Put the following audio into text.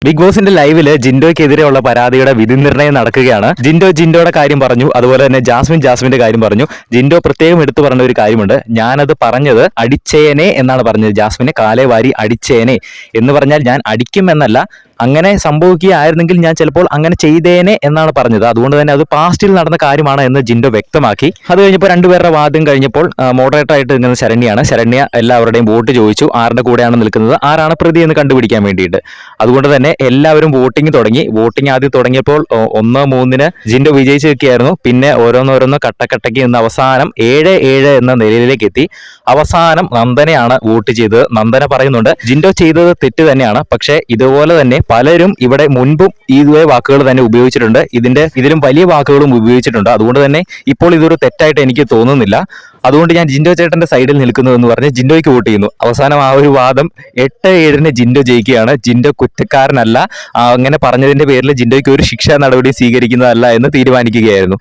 Big ബോസിന്റെ ലൈവില് ജിൻഡോയ്ക്കെതിരെയുള്ള പരാതിയുടെ വിധി നിർണ്ണയം നടക്കുകയാണ്. ജിൻഡോയുടെ കാര്യം പറഞ്ഞു, അതുപോലെ തന്നെ ജാസ്മിന്റെ കാര്യം പറഞ്ഞു. ജിൻഡോ പ്രത്യേകം എടുത്തു പറഞ്ഞ ഒരു കാര്യമുണ്ട്. ഞാനത് പറഞ്ഞത് അടിച്ചേനെ എന്നാണ് പറഞ്ഞത്. ജാസ്മിനെ കാലേ വാരി അടിച്ചേനെ എന്ന് പറഞ്ഞാൽ ഞാൻ അടിക്കും എന്നല്ല, അങ്ങനെ സംഭവിക്കുകയായിരുന്നെങ്കിൽ ഞാൻ ചിലപ്പോൾ അങ്ങനെ ചെയ്തേനെ എന്നാണ് പറഞ്ഞത്. അതുകൊണ്ട് തന്നെ അത് പാസ്റ്റിൽ നടന്ന കാര്യമാണ് എന്ന് ജിൻഡോ വ്യക്തമാക്കി. അത് കഴിഞ്ഞപ്പോൾ രണ്ടുപേരുടെ വാദം കഴിഞ്ഞപ്പോൾ മോഡറേറ്റർ ആയിട്ട് നിൽക്കുന്ന ശരണ്യ എല്ലാവരുടെയും വോട്ട് ചോദിച്ചു. ആരുടെ കൂടെയാണ് നിൽക്കുന്നത്, ആരാണ് പ്രതി എന്ന് കണ്ടുപിടിക്കാൻ വേണ്ടിയിട്ട്. അതുകൊണ്ട് തന്നെ എല്ലാവരും വോട്ടിംഗ് തുടങ്ങി. വോട്ടിംഗ് ആദ്യം തുടങ്ങിയപ്പോൾ 1-3 ജിൻഡോ വിജയിച്ച് നിൽക്കുകയായിരുന്നു. പിന്നെ ഓരോന്നോരോന്ന് കട്ടക്കട്ടയ്ക്ക് നിന്ന് അവസാനം 7-7 എന്ന നിലയിലേക്ക് എത്തി. അവസാനം നന്ദനയാണ് വോട്ട് ചെയ്തത്. നന്ദന പറയുന്നുണ്ട് ജിൻഡോ ചെയ്തത് തെറ്റ് തന്നെയാണ്, പക്ഷേ ഇതുപോലെ തന്നെ പലരും ഇവിടെ മുൻപും ഇതേ വാക്കുകൾ തന്നെ ഉപയോഗിച്ചിട്ടുണ്ട്, ഇതിലും വലിയ വാക്കുകളും ഉപയോഗിച്ചിട്ടുണ്ട്. അതുകൊണ്ട് തന്നെ ഇപ്പോൾ ഇതൊരു തെറ്റായിട്ട് എനിക്ക് തോന്നുന്നില്ല. അതുകൊണ്ട് ഞാൻ ജിൻഡോ ചേട്ടന്റെ സൈഡിൽ നിൽക്കുന്നു എന്ന് പറഞ്ഞ് ജിൻഡോയ്ക്ക് വോട്ട് ചെയ്യുന്നു. അവസാനം ആ ഒരു വാദം 8-7 ജിൻഡോ ജയിക്കുകയാണ്. ജിൻഡോ കുറ്റക്കാരനല്ല, അങ്ങനെ പറഞ്ഞതിന്റെ പേരിൽ ജിൻഡോയ്ക്ക് ഒരു ശിക്ഷാ നടപടി സ്വീകരിക്കുന്നതല്ല എന്ന് തീരുമാനിക്കുകയായിരുന്നു.